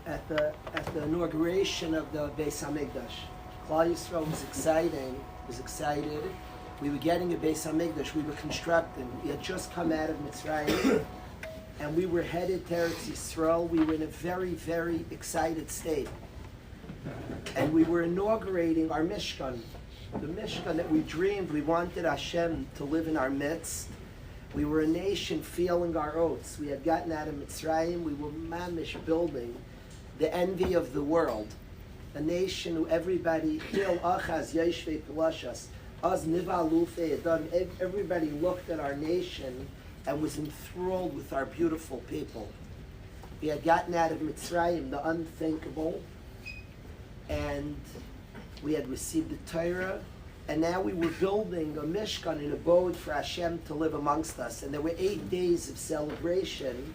at the inauguration of the Beis Hamikdash. Klal Yisrael was excited. We were getting a Beis Hamikdash. We were constructing. We had just come out of Mitzrayim, and we were headed to Eretz Yisrael. We were in a very, very excited state, and we were inaugurating our Mishkan, the Mishkan that we dreamed. We wanted Hashem to live in our midst. We were a nation feeling our oaths. We had gotten out of Mitzrayim. We were mamish building the envy of the world, a nation who everybody everybody looked at our nation and was enthralled with our beautiful people. We had gotten out of Mitzrayim, the unthinkable, and we had received the Torah, and now we were building a Mishkan, an abode for Hashem to live amongst us. And there were 8 days of celebration.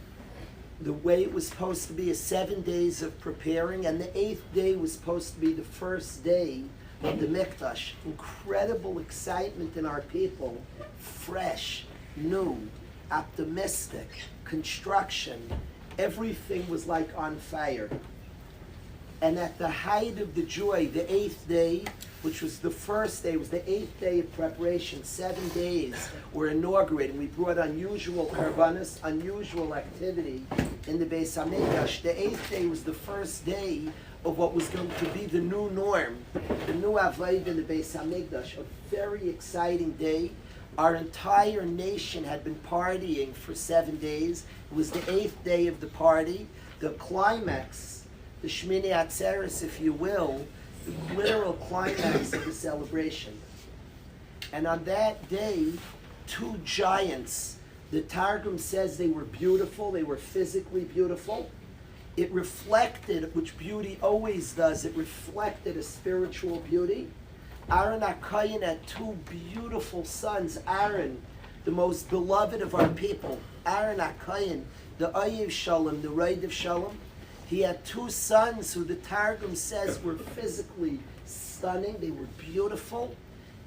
The way it was supposed to be is 7 days of preparing, and the 8th day was supposed to be the first day of the Mikdash. Incredible excitement in our people, fresh, new, optimistic, construction. Everything was like on fire. And at the height of the joy, the 8th day, which was the first day, was the 8th day of preparation. 7 days were inaugurated. We brought unusual karbanos, unusual activity in the Beis Hamikdash. The 8th day was the first day of what was going to be the new norm, the new avodah in the Beis Hamikdash. A very exciting day. Our entire nation had been partying for 7 days. It was the 8th day of the party. The climax, the Shmini Atzeres, if you will, the literal climax of the celebration. And on that day, 2 giants, the Targum says they were beautiful, they were physically beautiful. It reflected, which beauty always does, it reflected a spiritual beauty. Aaron HaKohen had 2 beautiful sons. Aaron, the most beloved of our people. Aaron HaKohen, the Oyev Shalom, the Raid of Shalom. He had 2 sons who the Targum says were physically stunning. They were beautiful.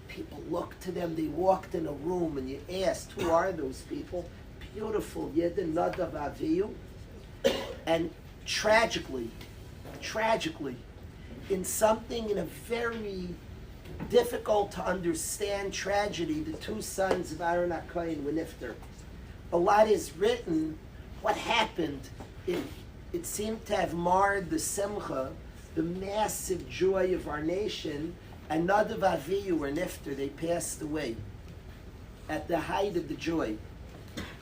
People looked to them. They walked in a room and you asked, who are those people? Beautiful. Yedin Nadav Avihu. And tragically, in a very difficult to understand tragedy, the 2 sons of Aaron HaKohen were nifter. A lot is written. What happened? It seemed to have marred the simcha, the massive joy of our nation, and Nadav Avihu were nifter. They passed away at the height of the joy.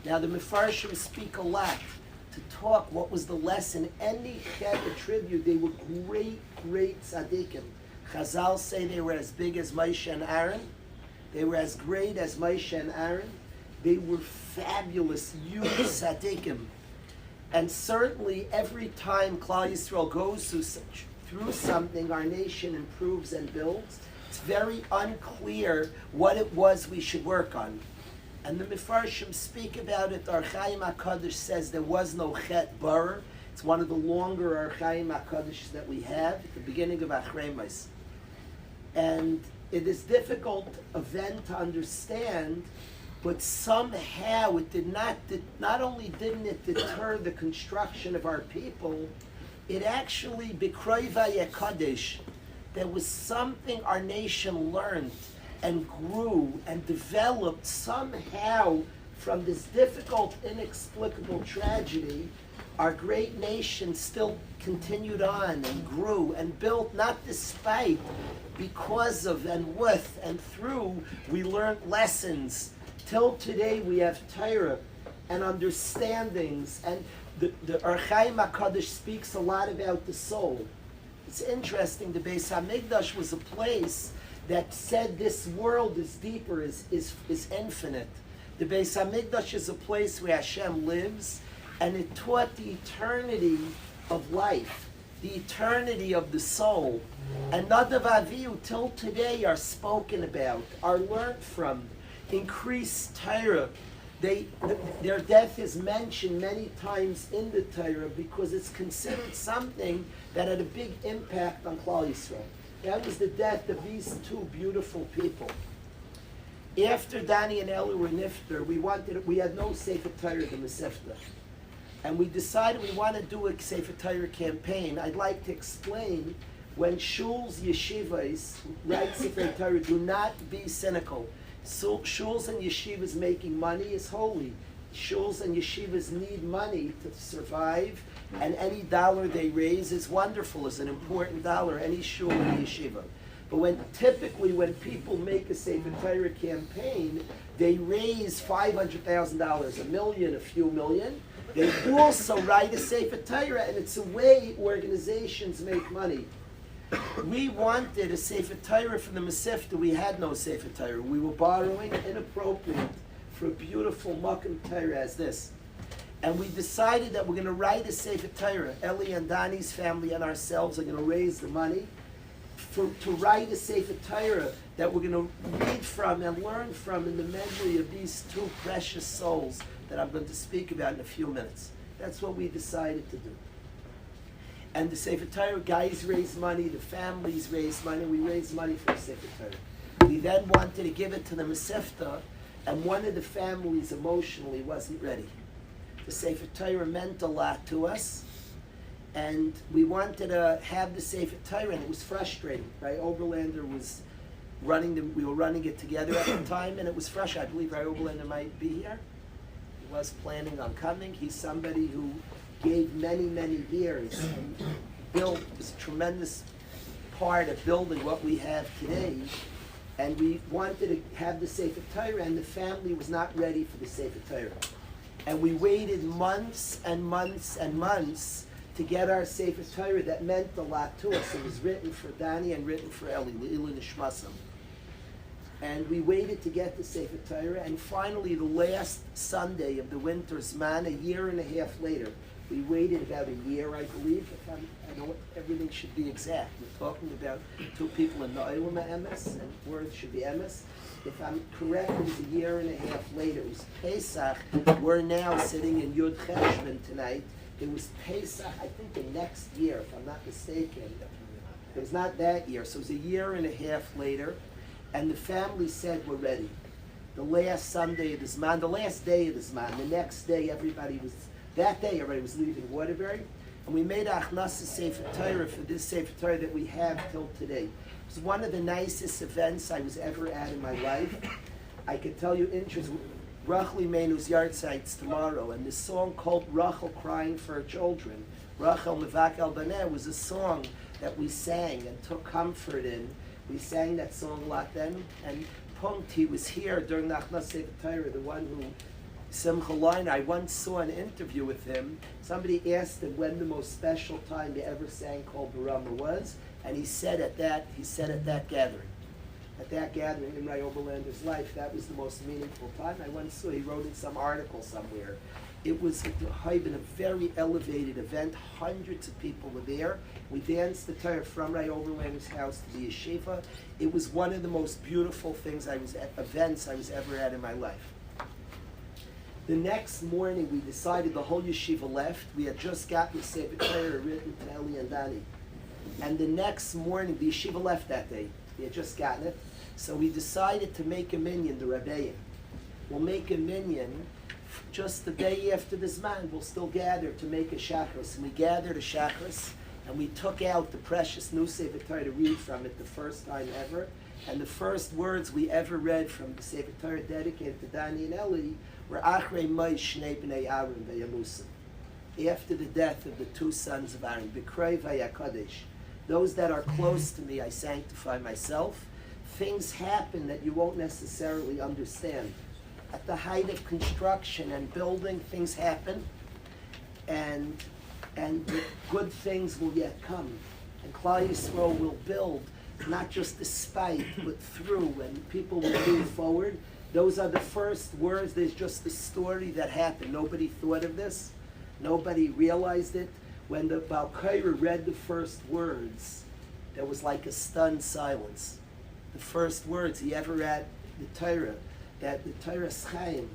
Now the Mefarshim speak a lot to talk what was the lesson. Any chet attribute, they were great tzaddikim. Chazal say they were as big as Moshe and Aaron. They were as great as Moshe and Aaron. They were fabulous, huge tzaddikim. And certainly every time Klal Yisrael goes through something, our nation improves and builds. It's very unclear what it was we should work on. And the Mefarshim speak about it. Our Chaim HaKadosh says there was no Chet Barer. It's one of the longer Our Chaim HaKadosh that we have at the beginning of Achreimos. And it is a difficult event to understand, but somehow it did not only didn't it deter the construction of our people, it actually, B'kroivay Kadesh, there was something our nation learned and grew and developed somehow from this difficult, inexplicable tragedy. Our great nation still continued on and grew and built, not despite, because of and with and through, we learned lessons. Till today we have Torah and understandings, and the Or Chaim HaKadosh speaks a lot about the soul. It's interesting, the Beis Hamikdash was a place that said this world is deeper, is infinite. The Beis Hamikdash is a place where Hashem lives, and it taught the eternity of life, the eternity of the soul. And Nadav Avihu till today are spoken about, are learned from, increased Torah. Their death is mentioned many times in the Torah because it's considered something that had a big impact on Klal Yisrael. That was the death of these 2 beautiful people. After Dani and Eli were nifter, we had no Sefer Torah the Mesefta. And we decided we want to do a Sefer Torah campaign. I'd like to explain when shuls, yeshivas, write Sefer Torah, do not be cynical. So, shuls and yeshivas making money is holy. Shuls and yeshivas need money to survive, and any dollar they raise is wonderful, is an important dollar, any shul and yeshiva. But typically when people make a Sefer Torah campaign, they raise $500,000, $1 million, a few million. They also write a Sefer Torah, and it's a way organizations make money. We wanted a Sefer Torah from the Masifta. We had no Sefer Torah. We were borrowing inappropriate for a beautiful Makom Torah as this. And we decided that we're going to write a Sefer Torah. Eli and Dani's family and ourselves are going to raise the money to write a Sefer Torah that we're going to read from and learn from in the memory of these two precious souls that I'm going to speak about in a few minutes. That's what we decided to do. And the Sefer Torah guys raised money, the families raised money, we raised money for the Sefer Torah. We then wanted to give it to the Masifta, and one of the families emotionally wasn't ready. The Sefer Torah meant a lot to us, and we wanted to have the Sefer Torah, and it was frustrating, right? Oberlander was we were running it together at the time, and it was frustrating. I believe Rabbi Oberlander might be here. He was planning on coming. He's somebody who gave many, many years and was a tremendous part of building what we have today. And we wanted to have the Sefer Torah, and the family was not ready for the Sefer Torah. And we waited months and months and months to get our Sefer Torah that meant a lot to us. It was written for Dani and written for Eli, Le'ilu Nishmasam. And we waited to get the Sefer Torah, and finally the last Sunday of the winter's man, a year and a half later, we waited about a year, I believe. I know everything should be exact. We're talking about two people in Na'ilam Emes, and words should be Emes. If I'm correct, it was a year and a half later. It was Pesach. We're now sitting in Yud Cheshvan tonight. It was Pesach, I think the next year, if I'm not mistaken. It was not that year, so it was a year and a half later. And the family said, we're ready. The last Sunday of the Zman, the last day of the Zman, the next day everybody was leaving Waterbury. And we made Achnasa Sefer Torah for this Sefer Torah that we have till today. It was one of the nicest events I was ever at in my life. I could tell you interesting. Rachel Imenu's Yahrtzeit's tomorrow, and this song called Rachel Crying for Her Children, Rachel Mevak El Baneh, was a song that we sang and took comfort in. We sang that song a lot then, and Punkt, was here during the Achnasa Sefer Torah, the one who, Simcha Lein, I once saw an interview with him. Somebody asked him when the most special time he ever sang called Barama was, and he said at that gathering. At that gathering in Ray Oberlander's life, that was the most meaningful time. I once saw, he wrote in some article somewhere. It was a very elevated event. Hundreds of people were there. We danced the Torah from Ray Oberlander's house to the yeshiva. It was one of the most beautiful events I was ever at in my life. The next morning, we decided the whole yeshiva left. We had just gotten the Sefer Torah written to Eli and Dani. And the next morning, the yeshiva left that day. We had just gotten it. So we decided to make a minyan, the Rebbeim. We'll make a minyan just the day after the Zman. We'll still gather to make a Shachris. And we gathered a Shachris, and we took out the precious new Sefer Torah to read from it the first time ever. And the first words we ever read from the Sefer Torah dedicated to Dani and Eli were Achrei Mai Shnei Bnei Aaron Ve'yamusim. After the death of the two sons of Aaron, B'krei V'yakadesh. Those that are close to me, I sanctify myself. Things happen that you won't necessarily understand. At the height of construction and building, things happen, and good things will yet come. And Klal Yisrael will build, not just despite, but through, and people will move forward. Those are the first words. There's just the story that happened. Nobody thought of this. Nobody realized it. When the Baal Korah read the first words, there was like a stunned silence. The first words he ever read, the Torah, that the Torah Chaim,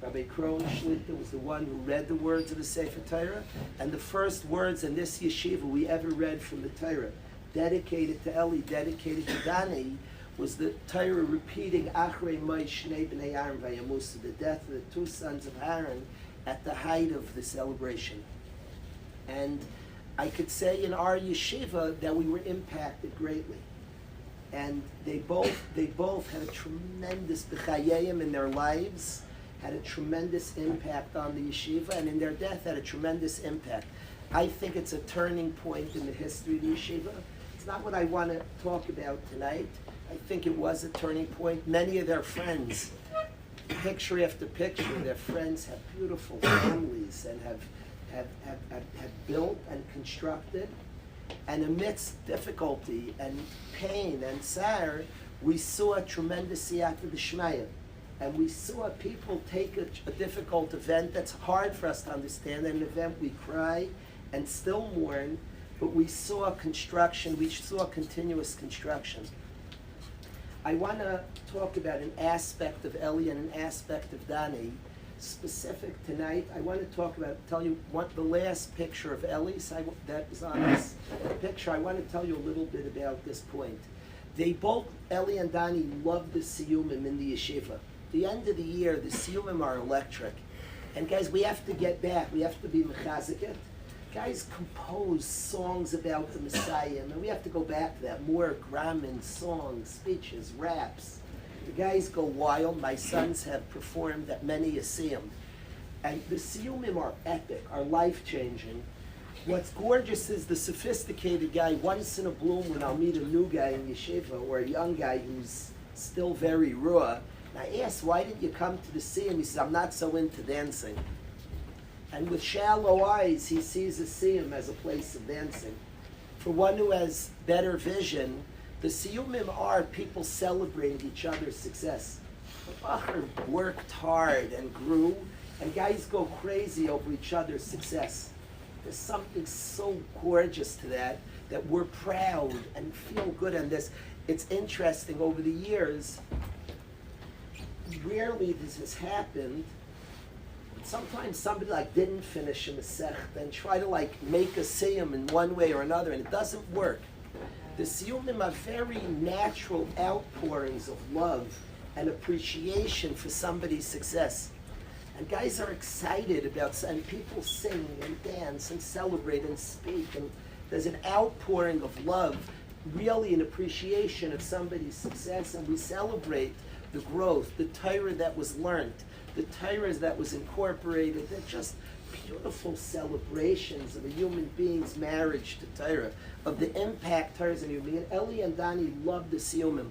Rabbi Kron Shlita was the one who read the words of the Sefer Torah, and the first words in this yeshiva we ever read from the Torah, dedicated to Eli, dedicated to Dani, was the Torah repeating Achrei Mai Shnei Bnei Aaron Vayamusa, the death of the two sons of Aaron at the height of the celebration. And I could say in our yeshiva that we were impacted greatly. And they both had a tremendous b'chayim in their lives, had a tremendous impact on the yeshiva, and in their death had a tremendous impact. I think it's a turning point in the history of the yeshiva. It's not what I want to talk about tonight. I think it was a turning point. Many of their friends, picture after picture, their friends have beautiful families and have built and constructed. And amidst difficulty and pain and sorrow, we saw a tremendous siyata d'shmaya. And we saw people take a difficult event that's hard for us to understand, an event we cry and still mourn, but we saw construction, we saw continuous construction. I want to talk about an aspect of Eli and an aspect of Dani. Specific tonight, I want to tell you what the last picture of Eli that is on this picture. I want to tell you a little bit about this point. They both, Eli and Dani, love the siyumim in the yeshiva. The end of the year, the siyumim are electric. And guys, we have to get back. We have to be mechaziket. Guys compose songs about the Messiah, and we have to go back to that. More Grauman songs, speeches, raps. The guys go wild. My sons have performed at many Yesiyum. And the Siyumim are epic, are life-changing. What's gorgeous is the sophisticated guy, once in a bloom when I'll meet a new guy in Yeshiva or a young guy who's still very raw. And I ask, why didn't you come to the Siyum? He says, I'm not so into dancing. And with shallow eyes, he sees the Siyum as a place of dancing. For one who has better vision, the siyumim are people celebrating each other's success. The Bacher worked hard and grew, and guys go crazy over each other's success. There's something so gorgeous to that we're proud and feel good on this. It's interesting, over the years, rarely this has happened. Sometimes somebody didn't finish a Masech and try to make a siyum in one way or another, and it doesn't work. The siyumim are very natural outpourings of love and appreciation for somebody's success. And guys are excited about, and people sing and dance and celebrate and speak, and there's an outpouring of love, really an appreciation of somebody's success, and we celebrate the growth, the Torah that was learned, the Torah that was incorporated. They're just beautiful celebrations of a human being's marriage to Torah, of the impact Torah is in human being. Eli and Dani loved the siyumim.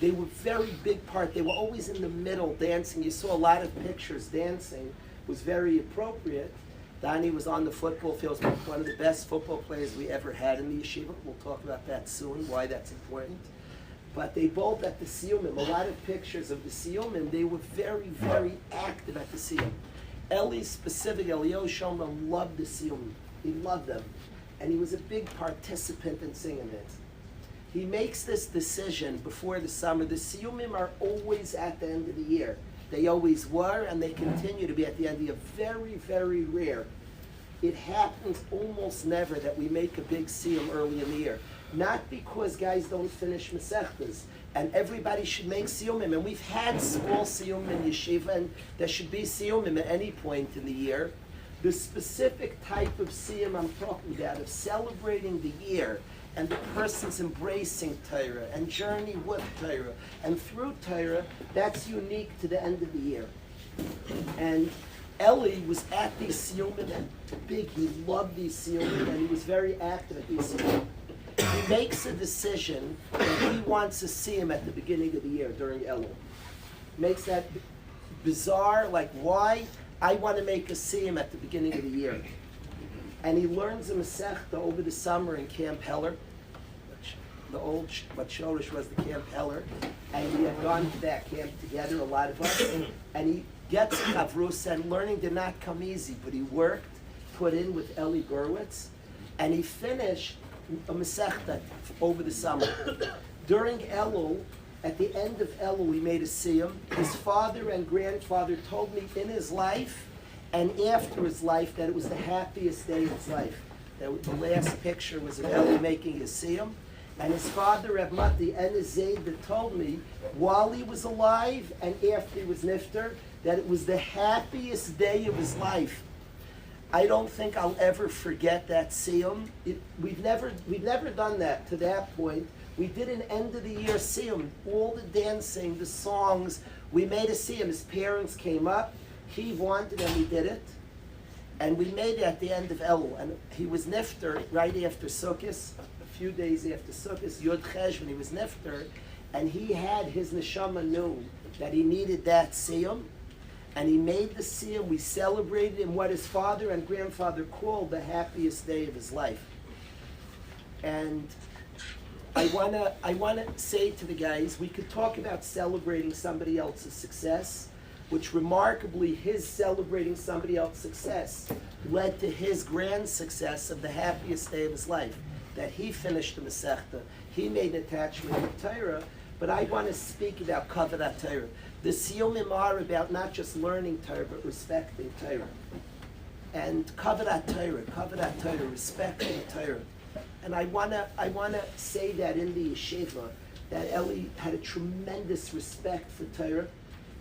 They were very big part. They were always in the middle dancing. You saw a lot of pictures dancing. It was very appropriate. Dani was on the football field, one of the best football players we ever had in the yeshiva. We'll talk about that soon, why that's important. But they both at the siyumim, a lot of pictures of the siyumim, they were very, very active at the siyum. Eli specific, Elio Schonbrun loved the siyumim. He loved them. And he was a big participant in singing it. He makes this decision before the summer. The siyumim are always at the end of the year. They always were, and they continue to be at the end of the year. Very, very rare. It happens almost never that we make a big siyum early in the year. Not because guys don't finish Masechtas, and everybody should make siyumim. And we've had small siyumim in yeshiva, and there should be siyumim at any point in the year. The specific type of siyum I'm talking about, of celebrating the year, and the person's embracing Torah, and journey with Torah, and through Torah, that's unique to the end of the year. And Eli was at these siyumim, and big, he loved these siyumim, and he was very active at these siyumim. He makes a decision that he wants to see him at the beginning of the year during Elul. Makes that bizarre, why? I want to make a siyum at the beginning of the year. And he learns a Masechta over the summer in Camp Heller. The old Shorish was the Camp Heller. And we had gone to that camp together, a lot of us. And he gets Chavrus, and learning did not come easy, but he worked, put in with Eli Gurwitz, and he finished a Masechta over the summer. During Elul, at the end of Elul, we made a siyum. His father and grandfather told me in his life and after his life that it was the happiest day of his life. That the last picture was of Eli making his siyum. And his father, Reb Mati, and his Zayd told me, while he was alive and after he was nifter, that it was the happiest day of his life. I don't think I'll ever forget that siyum. We've never done that to that point. We did an end of the year siyum, all the dancing, the songs. We made a siyum. His parents came up. He wanted, and we did it. And we made it at the end of Elul. And he was nifter right after Sukkot, a few days after Sukkot, Yud Chesh, when he was nifter. And he had his neshama knew that he needed that siyum. And he made the siyum. We celebrated in what his father and grandfather called the happiest day of his life. And I wanna say to the guys, we could talk about celebrating somebody else's success, which remarkably his celebrating somebody else's success led to his grand success of the happiest day of his life, that he finished the Masechta, he made an attachment to Torah, but I want to speak about Kavod Torah. The Siyumim are about not just learning Torah, but respecting Torah. And Kavod Torah, respecting Torah. And I wanna say that in the yeshiva, that Eli had a tremendous respect for Torah.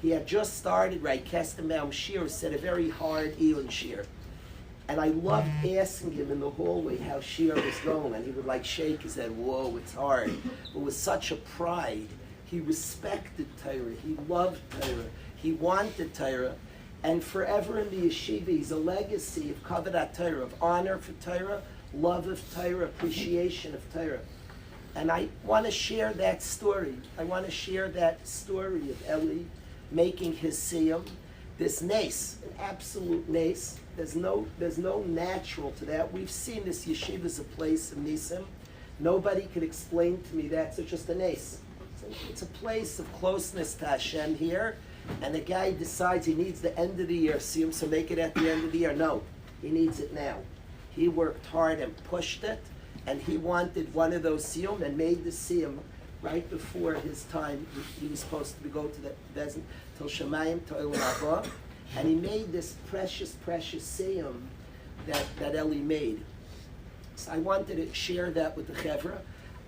He had just started, right, Kestenbaum Shir, said a very hard Iyun Shir. And I loved asking him in the hallway how Shir was going, and he would like shake his head, whoa, it's hard. But with such a pride, he respected Torah, he loved Torah, he wanted Torah, and forever in the yeshiva, he's a legacy of Kavod Torah, of honor for Torah, love of Torah, appreciation of Torah. And I want to share that story. I want to share that story of Eli making his siyum, this nace, an absolute nace. There's no natural to that. We've seen this yeshiva as a place of nisim. Nobody could explain to me that. It's just a nace. It's a place of closeness to Hashem here, and the guy decides he needs the end of the year siyum, so make it at the end of the year. No, he needs it now. He worked hard and pushed it, and he wanted one of those siyum and made the siyum right before his time. He was supposed to go to the Bezin, till Shemayim, to Olam Haba, and he made this precious siyum that Eli made. So I wanted to share that with the Chevra.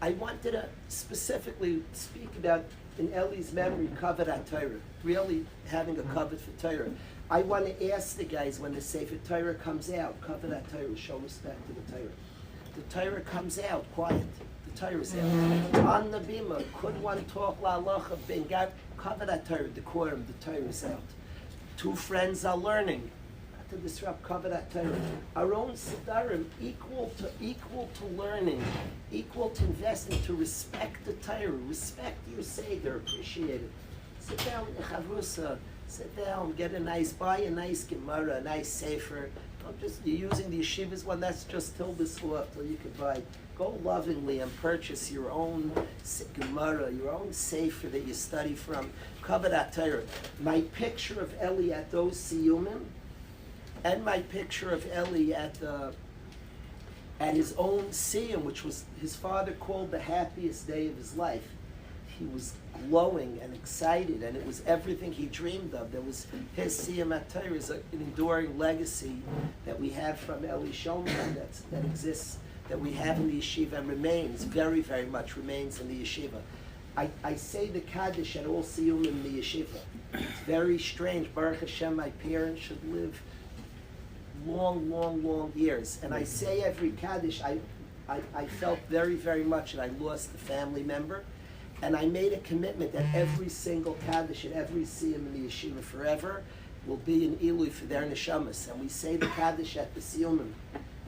I wanted to specifically speak about, in Eli's memory, Kavod Torah, really having a kavod for Torah. I want to ask the guys, when the Sefer Torah comes out, Kavod Torah, show respect to the Torah. The Torah comes out, quiet. The Torah is out. On the bima, could one talk la halacha, ben gab, Kavod Torah, decorum, the Torah is out. Two friends are learning, not to disrupt Kavod Torah. Our own sidarim, equal to learning, equal to investing, to respect the Torah, respect your seder, appreciate it. Sit down, chavrusa. Sit down, buy a nice Gemara, a nice Sefer. Don't just, you're using the yeshiva's one, that's just till this till you can buy. Go lovingly and purchase your own Gemara, your own Sefer that you study from. Kavod Torah. My picture of Eli at those siyumim, and my picture of Eli at his own siyum, which was his father called the happiest day of his life. He was glowing and excited, and it was everything he dreamed of. There was his siyum at Torah is an enduring legacy that we have from Eli Schonbrun that exists, that we have in the yeshiva and remains, very, very much remains in the yeshiva. I say the Kaddish at all siyum in the yeshiva. It's very strange. Baruch Hashem, my parents should live long years. And I say every Kaddish, I felt very, very much, and I lost a family member. And I made a commitment that every single Kaddish and every siyum in the yeshiva forever will be an ilui for their neshamas. And we say the Kaddish at the siyumim.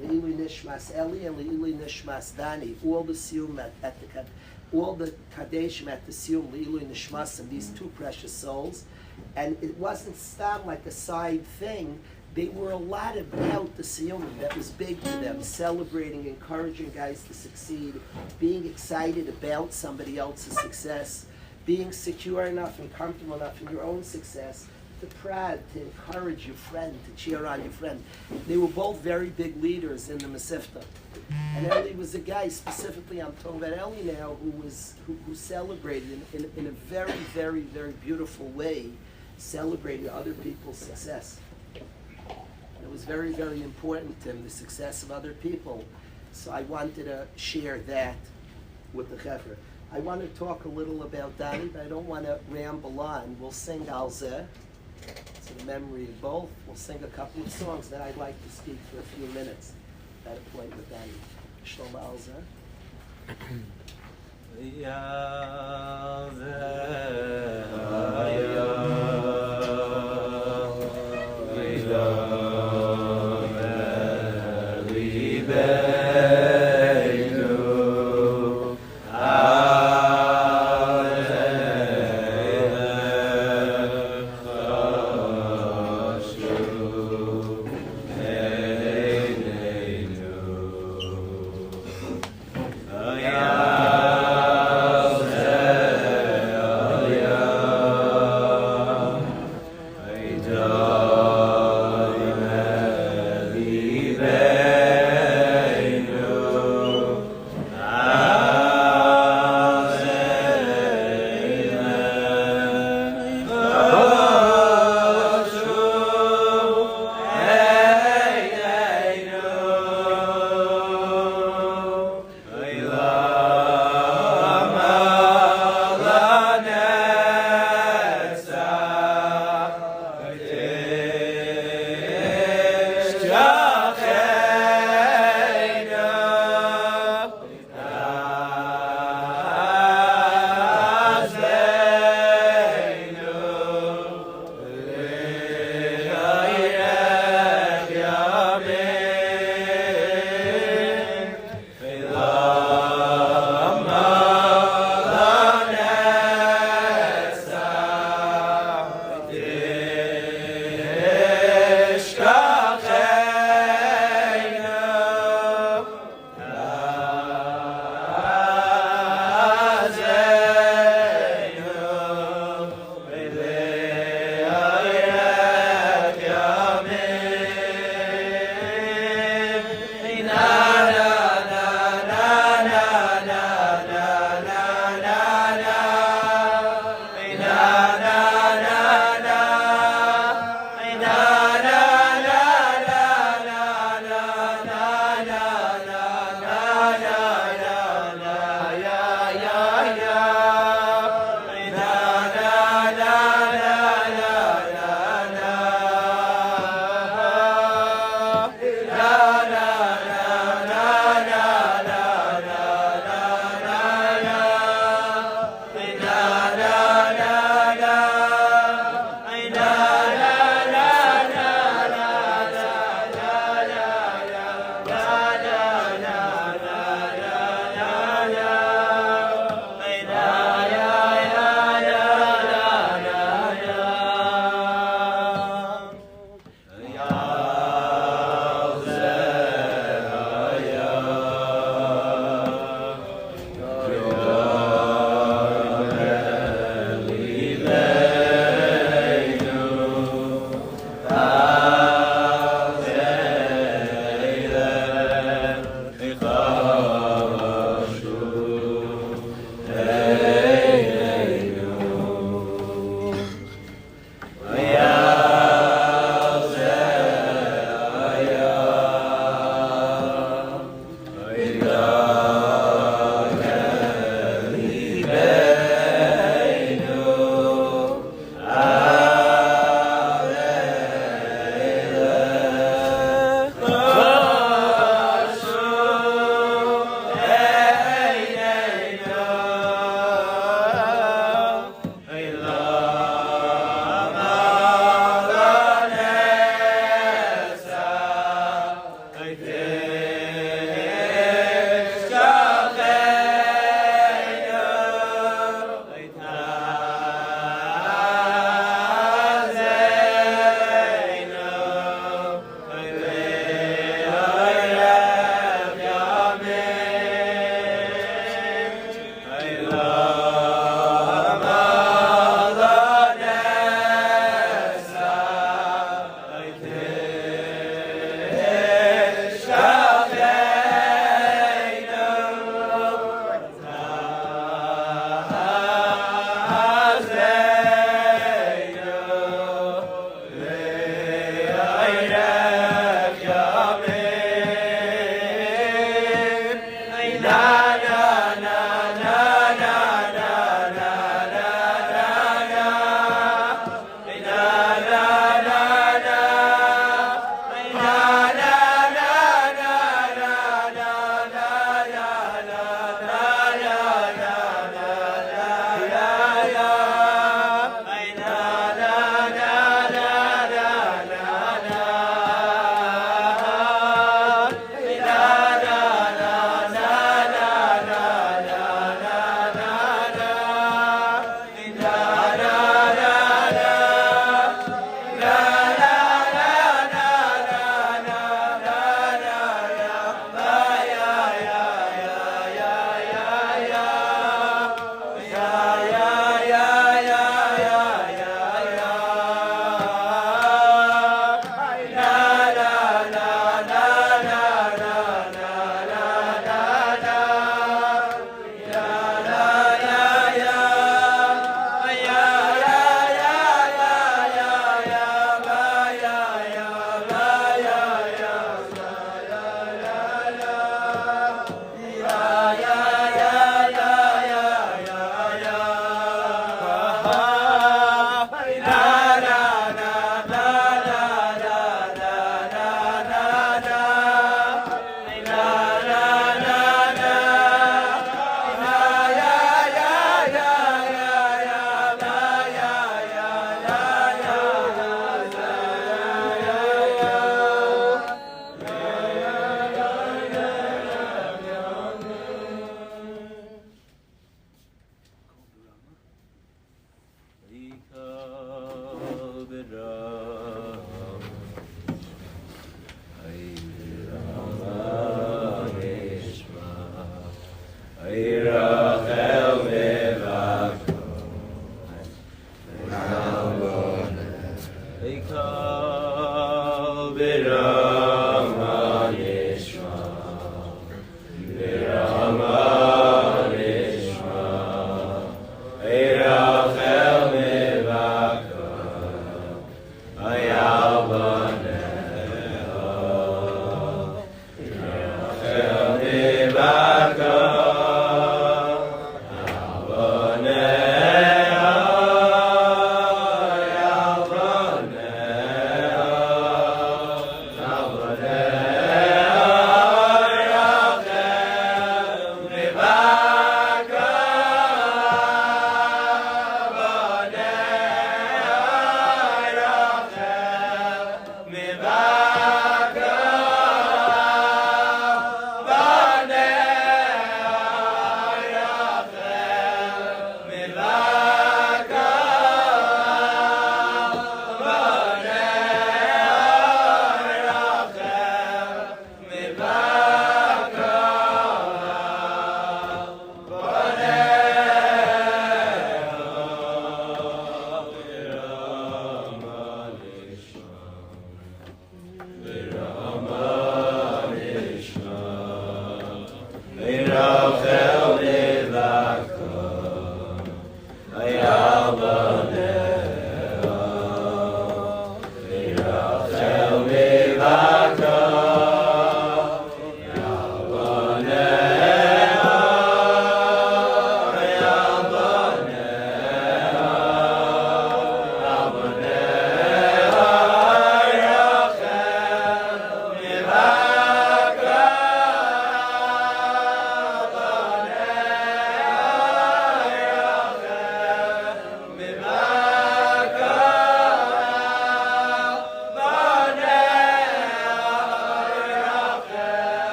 Le'ilui nishmas Eli and le'ilui nishmas Dani. All the siyum at the all the Kaddeshim at the siyum, le'ilui nishmas, and these two precious souls. And it wasn't stam like a side thing. They were a lot about the siyumim that was big to them, celebrating, encouraging guys to succeed, being excited about somebody else's success, being secure enough and comfortable enough in your own success, to proud, to encourage your friend, to cheer on your friend. They were both very big leaders in the Masifta. And Eli was a guy, specifically I'm talking about Eli now, who celebrated in a very, very, very beautiful way, celebrated other people's success. It was very, very important to him, the success of other people. So I wanted to share that with the Chevra. I want to talk a little about Dani, but I don't want to ramble on. We'll sing Al Zeh, to the memory of both. We'll sing a couple of songs that I'd like to speak for a few minutes at a point with Dani. Shalom Al Zeh.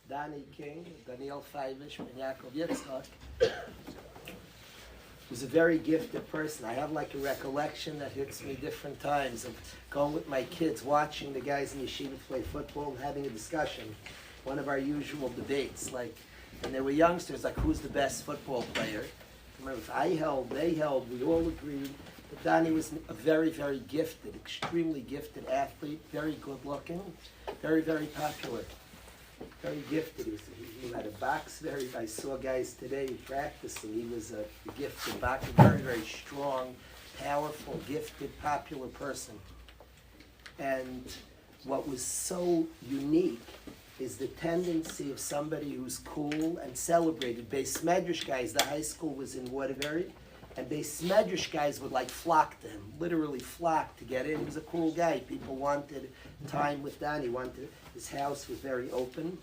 Dani King, Daniel Feivish, and Yaakov Yitzchak, was a very gifted person. I have like a recollection that hits me different times of going with my kids, watching the guys in yeshiva play football and having a discussion. One of our usual debates, like, and they were youngsters, like who's the best football player. I remember if I held, they held, we all agreed that Dani was a very, very gifted, extremely gifted athlete, very good looking, very, very popular. Very gifted. He knew how to box. I saw guys today practicing. He was a gifted boxer, very, very strong, powerful, gifted, popular person. And what was so unique is the tendency of somebody who's cool and celebrated. Beis Medrash guys, the high school was in Waterbury, and Beis Medrash guys would like flock to him, literally flock to get in. He was a cool guy. People wanted time with Dani. His house was very open.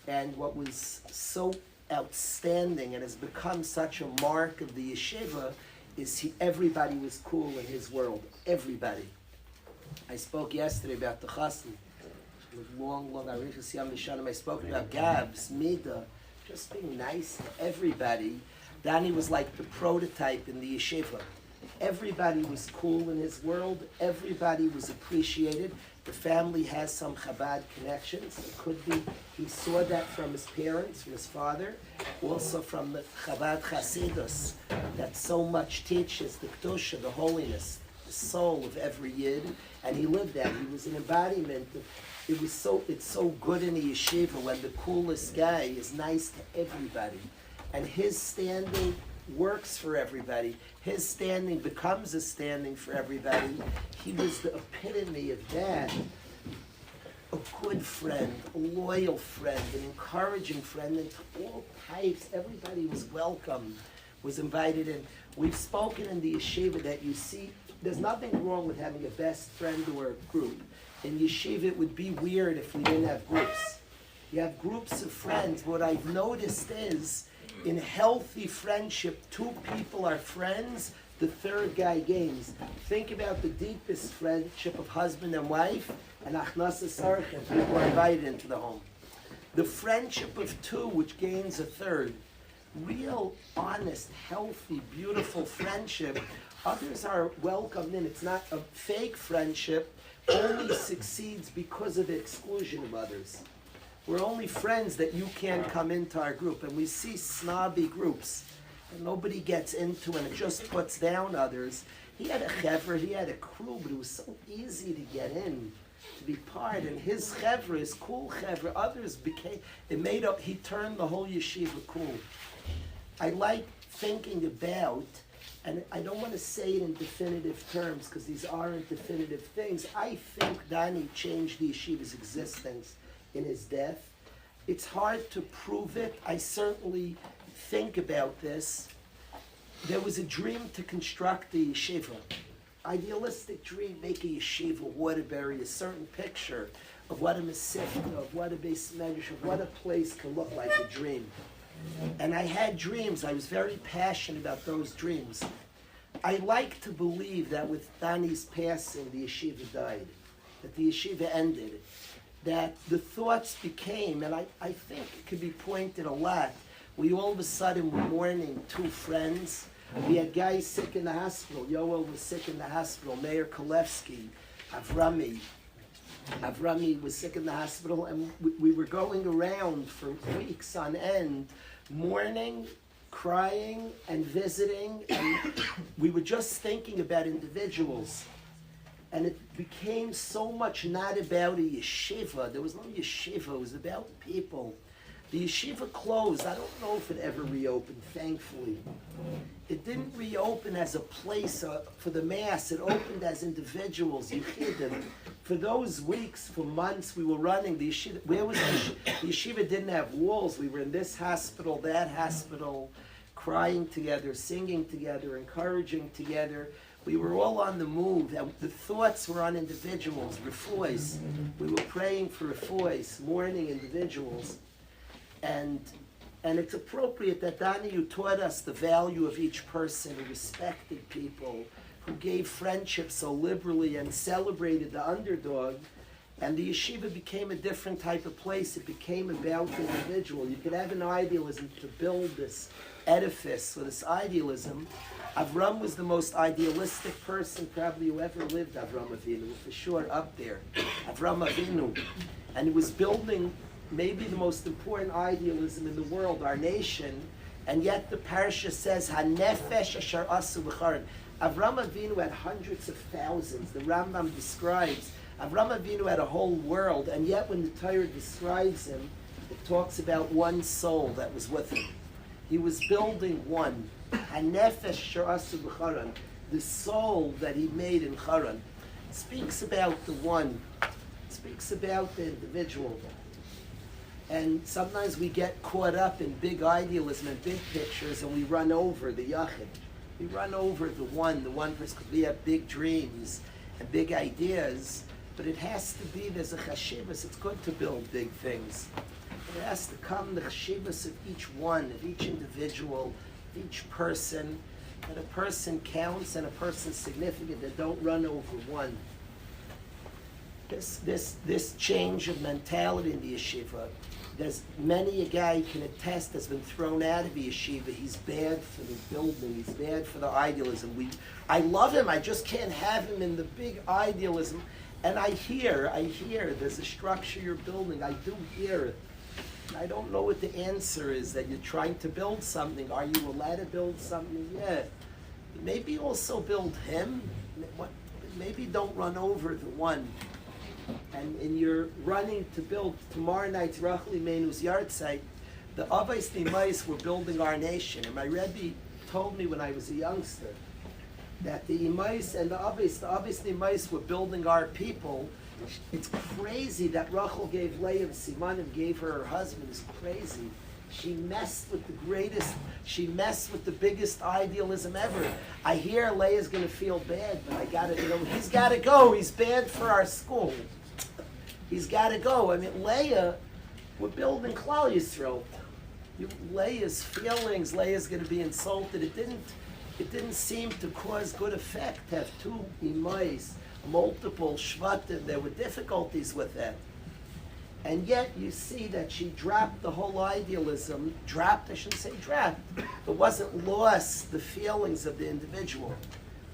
And what was so outstanding and has become such a mark of the yeshiva is everybody was cool in his world. Everybody. I spoke yesterday about the chassan. I spoke about Gabs, Mida, just being nice to everybody. Dani was like the prototype in the yeshiva. Everybody was cool in his world. Everybody was appreciated. The family has some Chabad connections. It could be he saw that from his parents, from his father, also from the Chabad Chasidus that so much teaches the Kedusha, the holiness, the soul of every Yid, and he lived that. He was an embodiment of. It's so good in the yeshiva when the coolest guy is nice to everybody, and his standing works for everybody. His standing becomes a standing for everybody. He was the epitome of that. A good friend, a loyal friend, an encouraging friend, and to all types, everybody was welcome, was invited in. We've spoken in the yeshiva that you see, there's nothing wrong with having a best friend or a group. In yeshiva, it would be weird if we didn't have groups. You have groups of friends. What I've noticed is, in healthy friendship, two people are friends, the third guy gains. Think about the deepest friendship of husband and wife, and achnasa sarchem, people are invited into the home. The friendship of two, which gains a third. Real, honest, healthy, beautiful friendship. Others are welcomed in. It's not a fake friendship, only succeeds because of the exclusion of others. We're only friends that you can't come into our group. And we see snobby groups that nobody gets into and it just puts down others. He had a chevra, he had a crew, but it was so easy to get in, to be part. And his chevra, his cool chevra, others became, he turned the whole yeshiva cool. I like thinking about, and I don't want to say it in definitive terms because these aren't definitive things. I think Dani changed the yeshiva's existence in his death. It's hard to prove it. I certainly think about this. There was a dream to construct the yeshiva. Idealistic dream, make a yeshiva, Waterbury, a certain picture of what a Masifta, of what a Beis Medrash, of what a place can look like, a dream. And I had dreams. I was very passionate about those dreams. I like to believe that with Dani's passing, the yeshiva died, that the yeshiva ended, that the thoughts became, and I think it could be pointed a lot, we all of a sudden were mourning two friends. We had guys sick in the hospital. Yoel was sick in the hospital. Mayor Kalevsky, Avrami was sick in the hospital, and we were going around for weeks on end, mourning, crying, and visiting, and we were just thinking about individuals. And it became so much not about a yeshiva. There was no yeshiva. It was about people. The yeshiva closed. I don't know if it ever reopened, thankfully. It didn't reopen as a place for the mass. It opened as individuals, yichidim. For those weeks, for months, we were running the yeshiva. Where was the yeshiva? The yeshiva didn't have walls. We were in this hospital, that hospital, crying together, singing together, encouraging together. We were all on the move. The thoughts were on individuals, refuahs. We were praying for refuahs, mourning individuals. And it's appropriate that Dani, who taught us the value of each person, who respected people, who gave friendship so liberally and celebrated the underdog, And the yeshiva became a different type of place. It became about the individual. You could have an idealism to build this edifice or this idealism. Avram was the most idealistic person probably who ever lived, Avram Avinu, for sure up there. Avram Avinu. And he was building maybe the most important idealism in the world, our nation, and yet the parsha says, "Hanefesh asher asu b'charan." Avram Avinu had hundreds of thousands. The Rambam describes Avram Avinu had a whole world, and yet when the Torah describes him, it talks about one soul that was with him. He was building one. Hanefesh asher asu b'charan, the soul that he made in Charan, speaks about the one. It speaks about the individual. And sometimes we get caught up in big idealism and big pictures, and we run over the yachid. We run over the one person, because we have big dreams and big ideas, but it has to be, there's a chashivas. It's good to build big things. It has to come the chashivas of each one, of each individual, of each person, that a person counts and a person's significant, that don't run over one. This change of mentality in the yeshiva, there's many a guy can attest has been thrown out of the yeshiva. He's bad for the building. He's bad for the idealism. I love him. I just can't have him in the big idealism. And I hear there's a structure you're building. I do hear it. I don't know what the answer is, that you're trying to build something. Are you allowed to build something? Yeah. Maybe also build him. Maybe don't run over the one. And you're running to build tomorrow night's Rachli Menu's Yartzeit. The Avos Nimais were building our nation. And my Rebbe told me when I was a youngster that the Imais and the Avos Nimais were building our people. It's crazy that Rachel gave Leah Simanim, gave her husband. It's crazy. She messed with she messed with the biggest idealism ever. I hear Leah's going to feel bad, but I got to, he's got to go. He's bad for our school. He's got to go. I mean, Leah, we're building Klal Yisrael. Leah's feelings, Leah's going to be insulted. It didn't seem to cause good effect to have two imais, multiple shvatim. There were difficulties with that. And yet you see that she dropped the whole idealism, I shouldn't say dropped, it wasn't lost the feelings of the individual.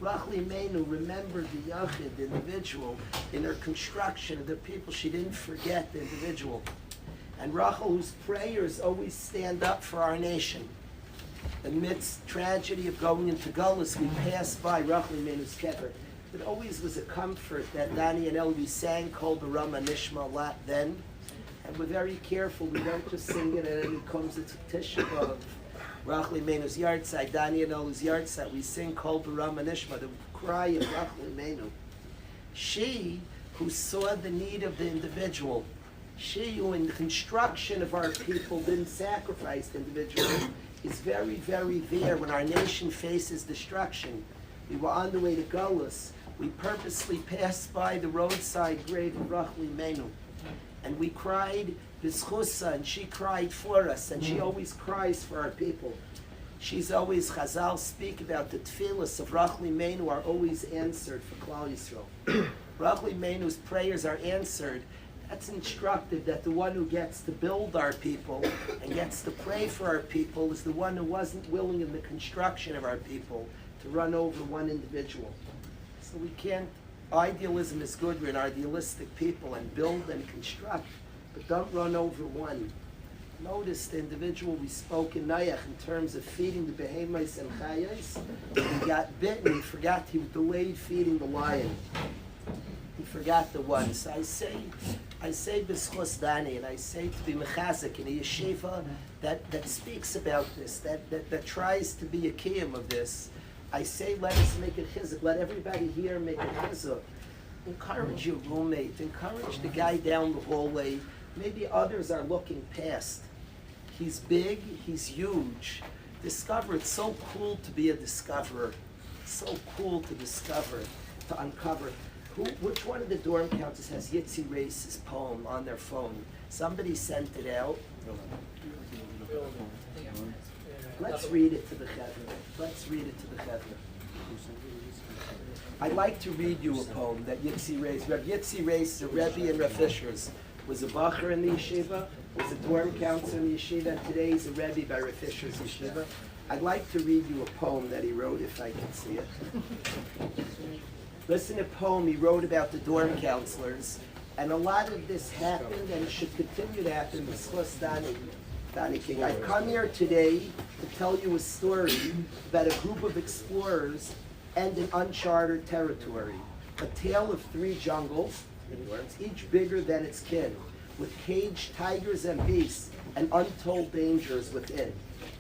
Rachli Meinu remembered the Yachid, the individual, in her construction of the people. She didn't forget the individual. And Rachel, whose prayers always stand up for our nation. Amidst tragedy of going into Gullus, we passed by Rachli Meinu's kever. It always was a comfort that Dani and Elvi sang Kol B'Rama Nishma a lot then. And we're very careful, we don't just sing it and then it comes to Tisha B'Av. Rachli Meinu's Yartzeit, Dani and Elvi's Yartzeit, we sing Kol B'Rama Nishma, the cry of Rachli Meinu. She, who saw the need of the individual, she who in the construction of our people didn't sacrifice the individual, is very, very there when our nation faces destruction. We were on the way to Gullus. We purposely passed by the roadside grave of Rachli Meinu. And we cried B'zchusa, and she cried for us, and she always cries for our people. She's always, Chazal speak about the tefillas of Rachli Meinu are always answered for Klal Yisrael. Rachli Meinu's prayers are answered. That's instructive that the one who gets to build our people and gets to pray for our people is the one who wasn't willing in the construction of our people to run over one individual. So we can't, idealism is good, we're an idealistic people, and build and construct, but don't run over one. Notice the individual we spoke in Nayach in terms of feeding the behemoths and chayas. He got bitten, he forgot, he delayed feeding the lion. He forgot the one. So I say b'schos Dani, and I say to be mechazik in a yeshiva that speaks about this, that tries to be a kiyum of this. I say, let us make a chizuk. Let everybody here make a chizuk. Encourage your roommate. Encourage the guy down the hallway. Maybe others are looking past. He's big. He's huge. Discover. It's so cool to be a discoverer. It's so cool to discover, to uncover. Which one of the dorm councils has Yitzi Race's poem on their phone? Somebody sent it out. Let's read it to the Chevra. I'd like to read you a poem that Yitzi Reis, Rabbi Yitzi Reis, the Rebbe and Rav Fisher's, was a bacher in the yeshiva, was a dorm counselor in the yeshiva, and today he's a Rebbe by Rav Fisher's yeshiva. I'd like to read you a poem that he wrote, if I can see it. Listen to a poem he wrote about the dorm counselors, and a lot of this happened and should continue to happen with Dani King. I've come here today to tell you a story about a group of explorers and an uncharted territory. A tale of 3 jungles, each bigger than its kin, with caged tigers and beasts and untold dangers within.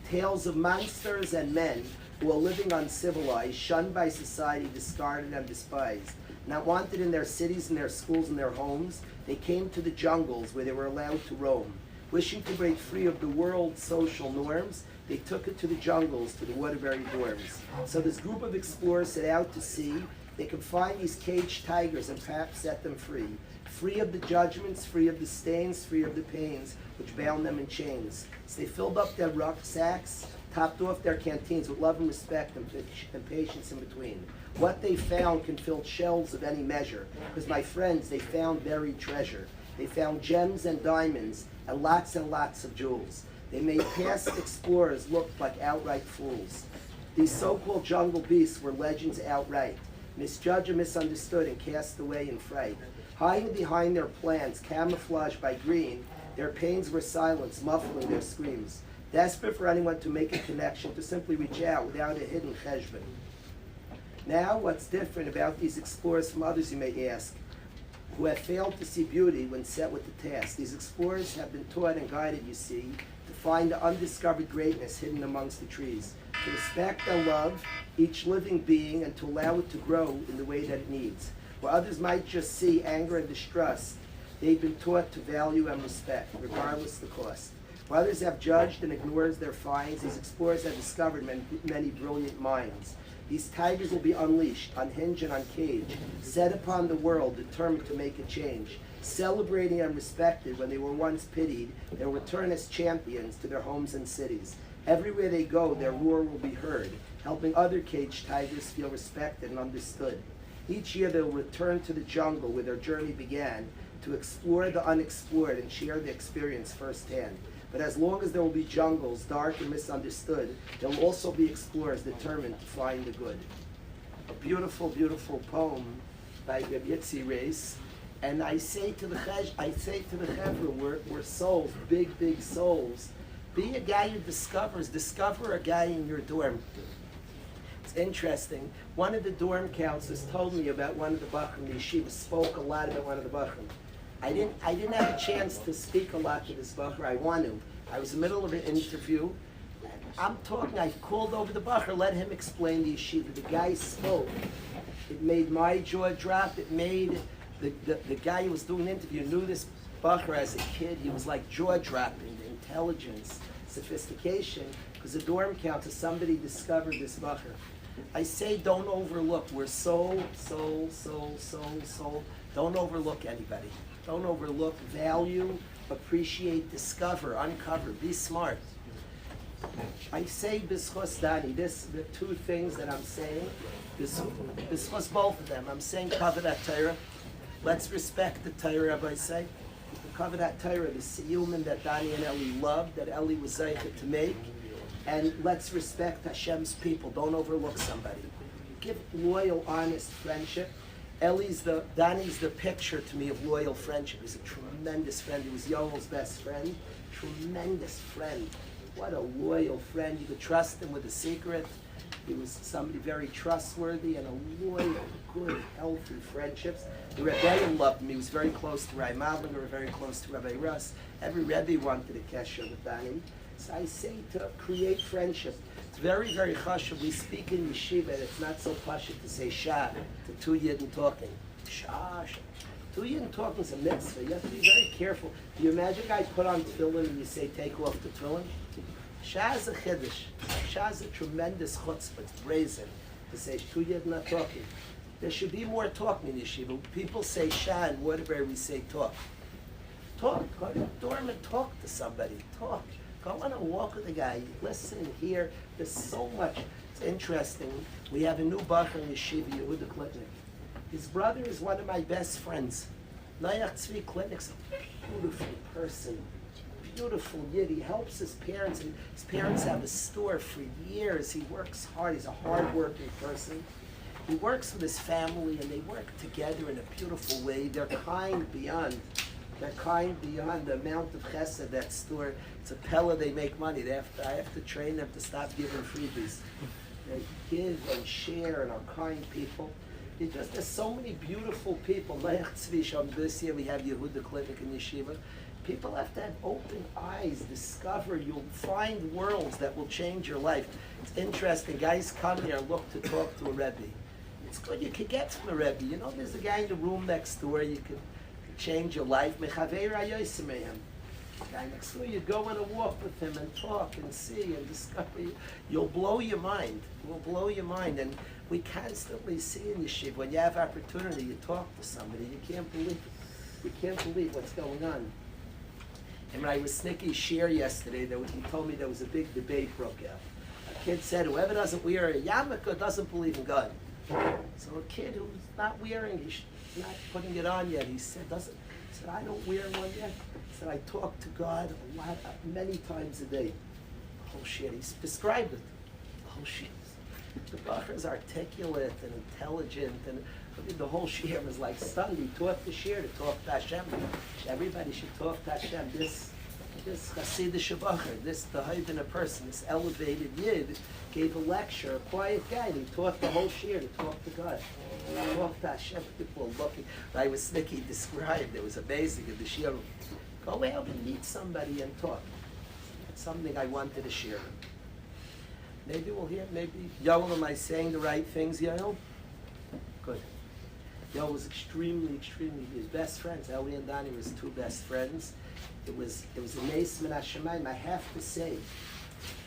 Tales of monsters and men who are living uncivilized, shunned by society, discarded and despised. Not wanted in their cities, in their schools, in their homes, they came to the jungles where they were allowed to roam. Wishing to break free of the world's social norms, they took it to the jungles, to the Waterbury dorms. So this group of explorers set out to see they could find these caged tigers and perhaps set them free. Free of the judgments, free of the stains, free of the pains which bound them in chains. So they filled up their rucksacks, topped off their canteens with love and respect and patience in between. What they found can fill shelves of any measure, because my friends, they found buried treasure. They found gems and diamonds and lots of jewels. They made past explorers look like outright fools. These so-called jungle beasts were legends outright, misjudged and misunderstood and cast away in fright. Hiding behind their plans, camouflaged by green, their pains were silenced, muffling their screams. Desperate for anyone to make a connection, to simply reach out without a hidden cheshbon. Now, what's different about these explorers from others, you may ask, who have failed to see beauty when set with the task? These explorers have been taught and guided, you see, to find the undiscovered greatness hidden amongst the trees, to respect and love each living being and to allow it to grow in the way that it needs. Where others might just see anger and distrust, they've been taught to value and respect, regardless the cost. Where others have judged and ignored their finds, these explorers have discovered many brilliant minds. These tigers will be unleashed, unhinged and uncaged, set upon the world, determined to make a change. Celebrating and respected when they were once pitied, they'll return as champions to their homes and cities. Everywhere they go, their roar will be heard, helping other caged tigers feel respected and understood. Each year they'll return to the jungle where their journey began, to explore the unexplored and share the experience firsthand. But as long as there will be jungles, dark and misunderstood, there will also be explorers determined to find the good. A beautiful, beautiful poem by Rabbi Yitzi Reis. And I say to the Chevra, we're souls, big, big souls. Be a guy who discover a guy in your dorm. It's interesting. One of the dorm counselors told me about one of the Bachrim. The yeshiva spoke a lot about one of the Bachrim. I didn't have a chance to speak a lot to this Bacher. I want to. I was in the middle of an interview. I'm talking. I called over the Bacher, let him explain the yeshiva. The guy spoke. It made my jaw drop. It made the guy who was doing the interview knew this Bacher as a kid. He was like jaw dropping. The intelligence, sophistication. Because the dorm counselor, somebody discovered this Bacher. I say don't overlook. We're soul. Don't overlook anybody. Don't overlook, value, appreciate, discover, uncover, be smart. I say b'schos Dani, the 2 things that I'm saying, b'schos both of them. I'm saying kavod Torah. Let's respect the Torah, Rabbi say. Kavod Torah, the siyumin that Dani and Eli loved, that Eli was zeicher to make. And let's respect Hashem's people. Don't overlook somebody. Give loyal, honest friendship. Dani's the picture to me of loyal friendship. He's a tremendous friend. He was Yoel's best friend. Tremendous friend. What a loyal friend. You could trust him with a secret. He was somebody very trustworthy and a loyal, good, healthy friendships. The Rebbe loved him. He was very close to Rabbi Madlinger, very close to Rabbi Russ. Every Rebbe wanted a kesher with Dani. So I say to create friendship. It's very, very chashuv. We speak in yeshiva. It's not so pashut to say shah to 2 yidden talking. Shah. 2 yidden talking is a mitzvah. You have to be very careful. Do you imagine a guy put on tefillin and you say take off the tefillin? Shah is a chiddush. Shah is a tremendous chutzpah. It's brazen to say 2 yidden not talking. There should be more talking in yeshiva. People say shah and Waterbury we say talk. Talk. Go to the dorm and talk to somebody. Talk. Go on a walk with a guy, listen, hear. There's so much. It's interesting. We have a new Bach in Yeshiva, Yehuda Klitnik. His brother is one of my best friends. Yahrtzeit Klitnik's a beautiful person. Beautiful Yid. He helps his parents. And his parents have a store for years. He works hard. He's a hard-working person. He works with his family, and they work together in a beautiful way. They're kind beyond. They're kind beyond the amount of chesed that store. It's a pella. They make money. I have to train them to stop giving freebies. They give and share and are kind people. There's so many beautiful people. This year we have Yehuda Klitnik in Yeshiva. People have to have open eyes, discover. You'll find worlds that will change your life. It's interesting. Guys come here, look to talk to a Rebbe. It's good. You could get from a Rebbe. You know, there's a guy in the room next door. You could change your life. Guy next door, you go on a walk with him and talk and see and discover. You'll blow your mind. You'll blow your mind. And we constantly see in Yeshiva, when you have opportunity, you talk to somebody. You can't believe it. You can't believe what's going on. And when I was Snicky's share yesterday, he told me there was a big debate broke out. A kid said, whoever doesn't wear a yarmulke doesn't believe in God. So a kid who's not wearing, he's not putting it on yet, he said, I don't wear one yet. He said, I talk to God a lot, many times a day. The whole shit, he's described it. The whole shit. The Bachar is articulate and intelligent, and the whole shir was like stunned. He taught the shir to talk to Hashem. Everybody should talk to Hashem. This Hasidic Shabachar, the Haidina person, this elevated Yid, gave a lecture, a quiet guy, and he taught the whole shir to talk to God. Talk to Hashem. People are looking. I was Snicky described, it was amazing in the shir. Go out and meet somebody and talk. It's something I wanted to share. Maybe we'll hear, maybe, Yoel, am I saying the right things, Yoel? Good. Yoel was extremely, his best friends, Eli and Dani, were his two best friends. It was a Nes Min Hashemayim. I have to say,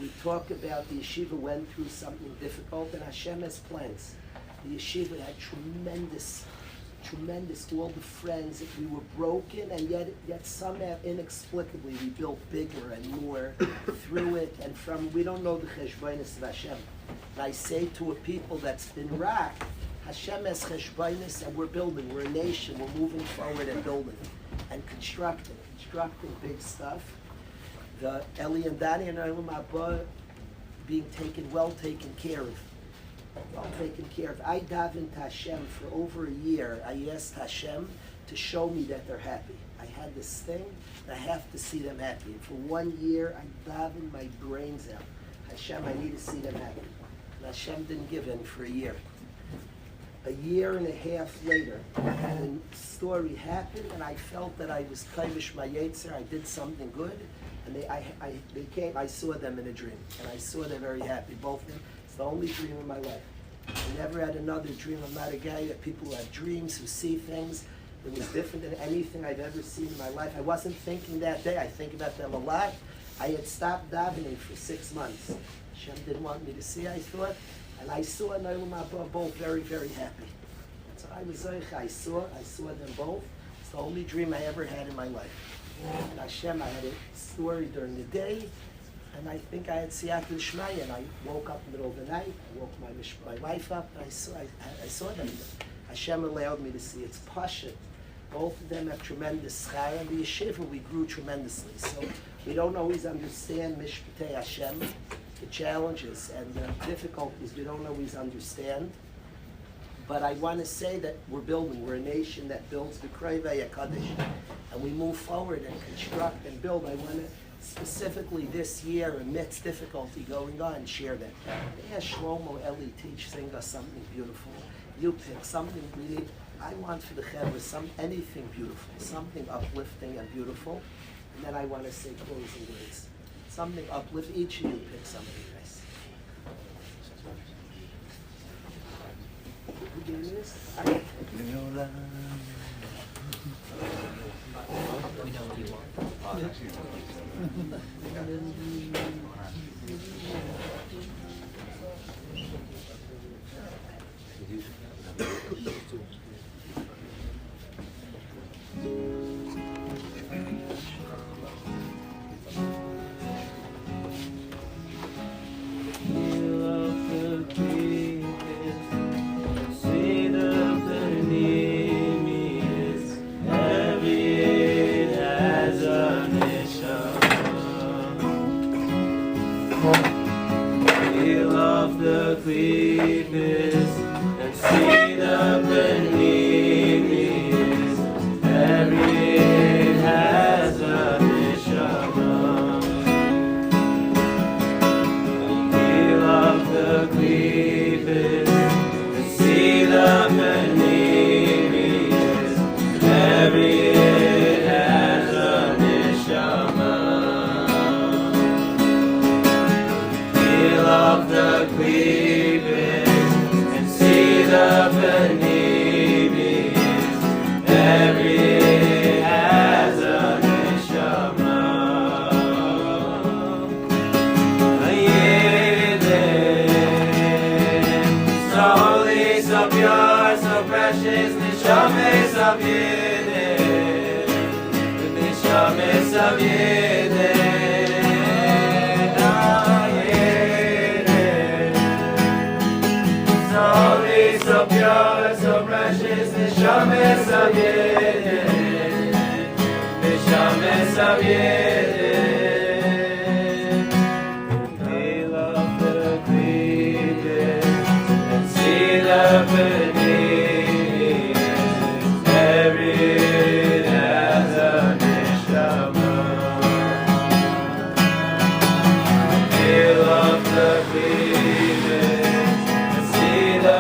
we talk about the yeshiva went through something difficult, and Hashem has plans. The yeshiva had tremendous, all the friends. We were broken, and yet somehow, inexplicably, we built bigger and more through it, and we don't know the cheshbonis of Hashem. And I say to a people that's been rocked, Hashem has cheshbonis, and we're building. We're a nation. We're moving forward and building and constructing big stuff. The Eli and Dani and Olam Haba being well taken care of. I davened to Hashem for over a year. I asked Hashem to show me that they're happy. I had this thing, and I have to see them happy. And for 1 year, I davened my brains out. Hashem, I need to see them happy. And Hashem didn't give in for a year. A year and a half later, the story happened, and I felt that I was Kalish my Yahrtzeit. I did something good, and they came. I saw them in a dream, and I saw them very happy. Both of them. It's the only dream of my life. I never had another dream. I'm not a guy that people who have dreams, who see things. It was different than anything I've ever seen in my life. I wasn't thinking that day. I think about them a lot. I had stopped davening for 6 months. Hashem didn't want me to see, I thought. And I saw Olam Haba both very, very happy. So I was I saw them both. It's the only dream I ever had in my life. And Hashem, I had a story during the day, and I think I had Siyata D'Shmaya, and I woke up in the middle of the night, I woke my wife up, and I saw them. Hashem allowed me to see. It's Pashut. Both of them have tremendous schar, and the yeshiva, we grew tremendously. So we don't always understand Mishpatei Hashem, the challenges and the difficulties we don't always understand. But I want to say that we're building. We're a nation that builds the Krevei HaKadosh, and we move forward and construct and build. I want to specifically this year, amidst difficulty going on, share that. Yeah, Shlomo, Eli, sing us something beautiful. You pick something really. I want for the Chevra anything beautiful, something uplifting and beautiful. And then I want to say closing words. Something uplift. Each of you pick something nice. Who gave me this? We know what you want. So pure, so precious, Neshames of Yedin, Neshames of Yedin. Hail of the cleavage and see the beneath, every as a neshama. Hail of the cleavage and see the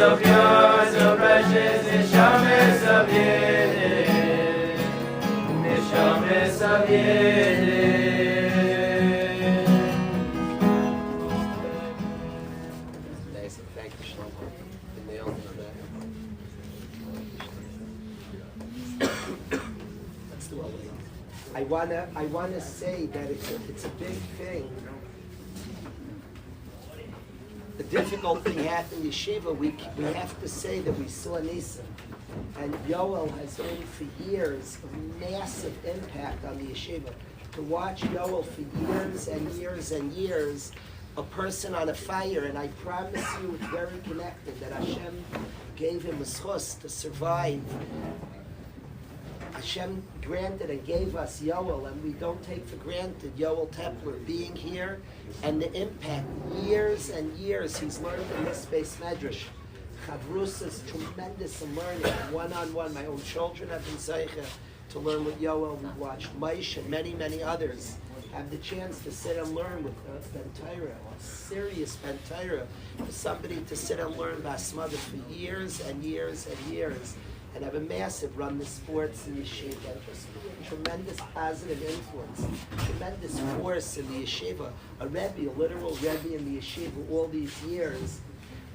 so pure, so precious, Neshames of Yedin, Neshames of Yedin. Nice, and thank you, Schonbrun. You nailed it on that. Let's do it. I wanna say that it's a big thing. The difficult thing happened in Yeshiva, we have to say that we saw Nisan. And Yoel has been for years a massive impact on the Yeshiva. To watch Yoel for years and years and years, a person on a fire, and I promise you it's very connected, that Hashem gave him a schus to survive. Hashem granted and gave us Yoel, and we don't take for granted Yoel Tepler being here, and the impact, years and years he's learned in this space medrash. Chavrus is tremendous in learning, one-on-one. My own children have been zeicha to learn with Yoel. We watched Maish and many, many others have the chance to sit and learn with Ben Torah, a serious Ben Torah, for somebody to sit and learn Basmada for years and years and years, and have a massive run the sports in Yeshiva, and just be a tremendous positive influence, tremendous force in the Yeshiva, a Rebbe, a literal Rebbe in the Yeshiva all these years.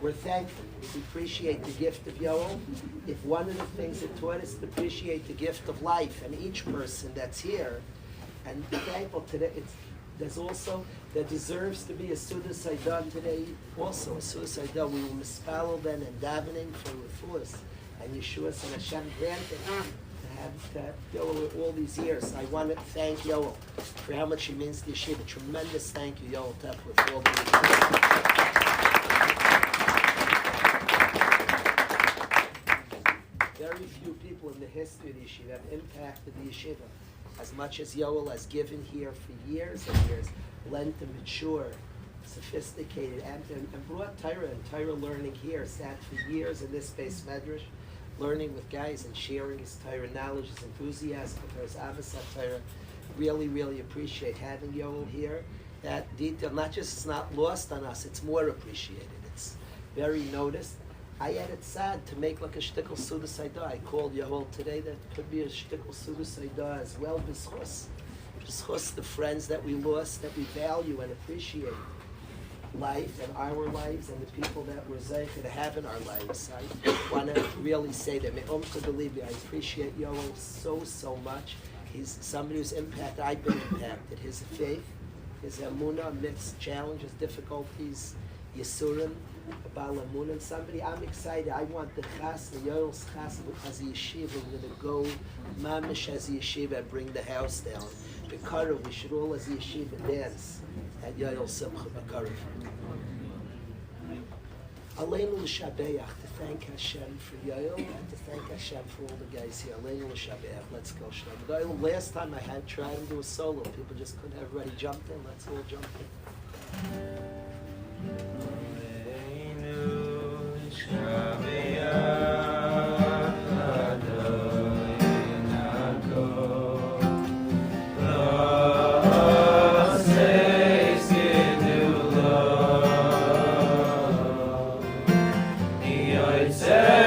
We're thankful. We appreciate the gift of Yoel. If one of the things it taught us to appreciate the gift of life and each person that's here, and be thankful today. There's also, there deserves to be a Suda Saidah today, also a Suda Saidah. We will mispalel then and davening for refuahs and Yeshuas, and Hashem granted to have Yoel all these years. I want to thank Yoel for how much he means to Yeshiva. Tremendous thank you, Yoel Tepler, for all the very few people in the history of the Yeshiva have impacted the Yeshiva as much as Yoel has given here for years and years, lent and mature, sophisticated, and brought Torah and Torah learning here, sat for years in this space medrash, learning with guys and sharing his Torah knowledge, his enthusiasm for his Avos Torah. Really, really appreciate having Yoel here. That detail, not just it's not lost on us, it's more appreciated. It's very noticed. I had it sad to make like a shtickle Suda Saidah. I called Yoel today that could be a shtickle Suda Saidah as well. B'schus the friends that we lost, that we value and appreciate. Life and our lives and the people that we're zeicha to have in our lives. I want to really say that. I appreciate Yoel so much. He's somebody who's impacted. I've been impacted. His faith, his emunah amidst challenges, difficulties, Yisurim, Baal Emunah, and somebody, I'm excited. I want the chas, the Yoel's chas as a yeshiva. We're going to go mamish as a yeshiva and bring the house down. B'karev, we should all as a yeshiva dance at Yoel Simcha B'karev. Aleinu l'shabeach, to thank Hashem for Yoel and to thank Hashem for all the guys here. Aleinu l'shabeach, let's go Shalom. Last time I had tried to do a solo, people just couldn't have everybody jumped in. Let's all jump in. Yahrtzeit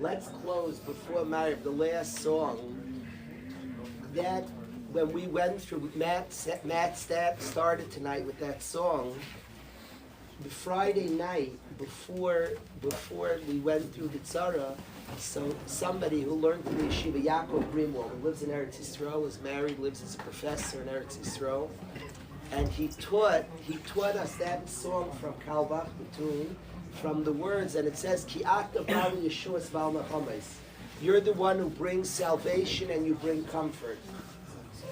Let's close before Marib, the last song. That, when we went through, Matt started tonight with that song. The Friday night, before we went through the Tzara, so somebody who learned in the yeshiva, Yaakov Greenwald, who lives in Eretz Yisrael, is married, lives as a professor in Eretz Yisrael, and he taught us that song from Kalbach, the tune, from the words, and it says, Ki ata bali Yeshua's val nachames. You're the one who brings salvation and you bring comfort.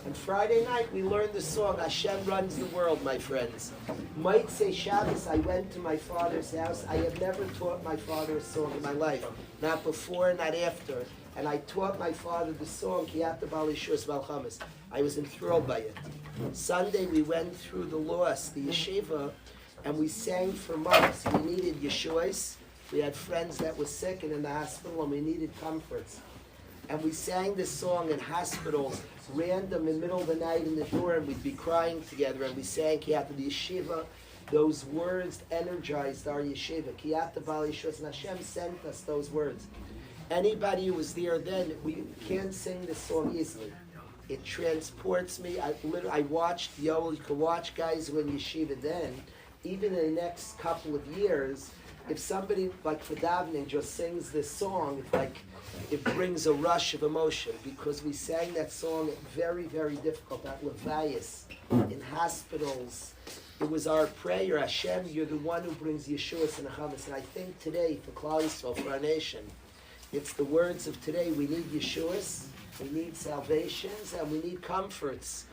And Friday night we learned the song, Hashem runs the world, my friends. Might say Shabbos, I went to my father's house. I have never taught my father a song in my life. Not before, not after. And I taught my father the song, Ki ata bali Yeshua's val nachames. I was enthralled by it. Sunday we went through the loss, the yeshiva, and we sang for months. We needed Yeshuas. We had friends that were sick and in the hospital, and we needed comforts. And we sang this song in hospitals, random in the middle of the night in the door, and we'd be crying together. And we sang Kiyata the yeshiva. Those words energized our yeshiva. Kiyata Bal Yeshua, and Hashem sent us those words. Anybody who was there then, we can't sing this song easily. It transports me. I watched Yoel. You can watch guys who were in yeshiva then. Even in the next couple of years, if somebody like for davening just sings this song, it's like it brings a rush of emotion, because we sang that song very, very difficult at Levias, in hospitals. It was our prayer, Hashem, you're the one who brings Yeshua and Nechamas. And I think today, for Klal Yisrael, for our nation, it's the words of today. We need Yeshuas, we need salvations, and we need comforts.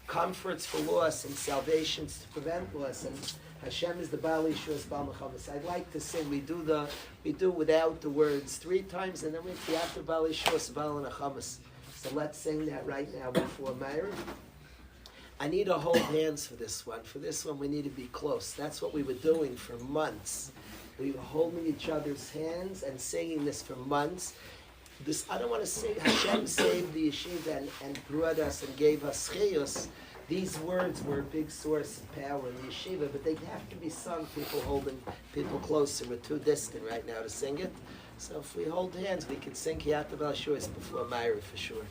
Comforts for loss and salvations to prevent loss. And Hashem is the Baal Yeshua's Baal Mechamas. I'd like to sing. We do without the words 3 times, and then we have to Baal Yeshua's Baal Mechamas. So let's sing that right now before Meir. I need to hold hands for this one. For this one, we need to be close. That's what we were doing for months. We were holding each other's hands and singing this for months. This, I don't want to sing, Hashem saved the yeshiva and brought us and gave us chayos. These words were a big source of power in the yeshiva, but they have to be sung, people holding people closer. We're too distant right now to sing it. So if we hold hands, we can sing Kiyata Bal Yeshuas before Myra for sure.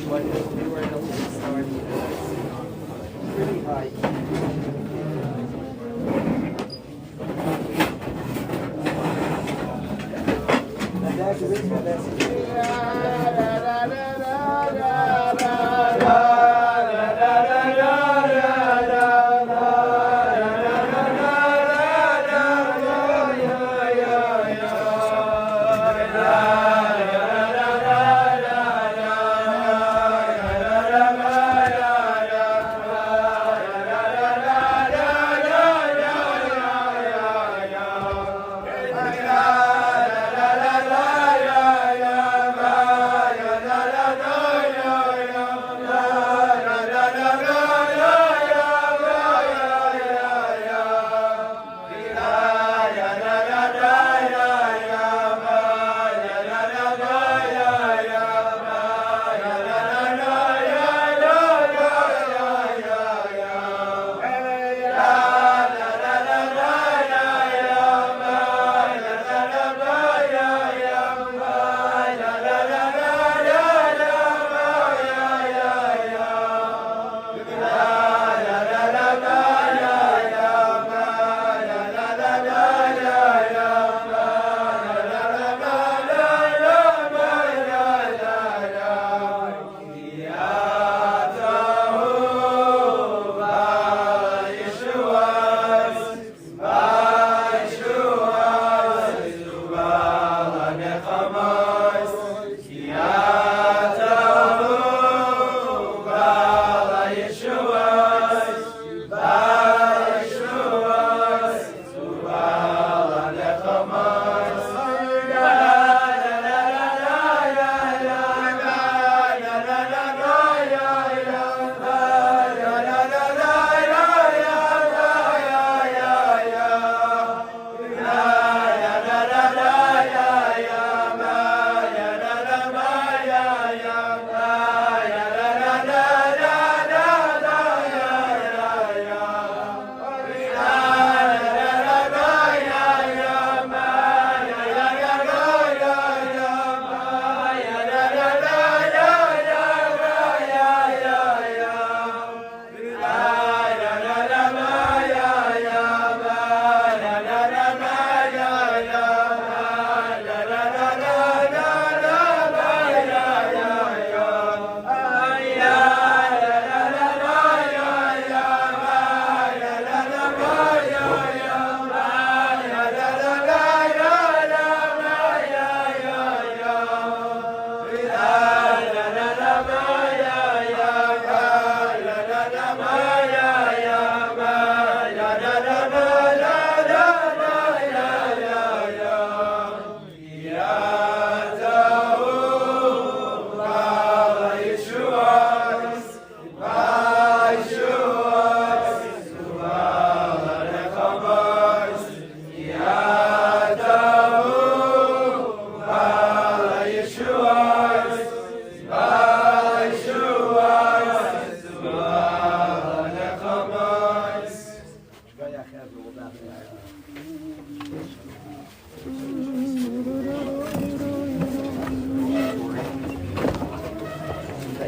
We were in a little start, pretty high. That's the original message. Yeah.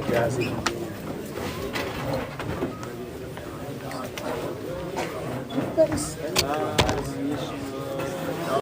Jazzy.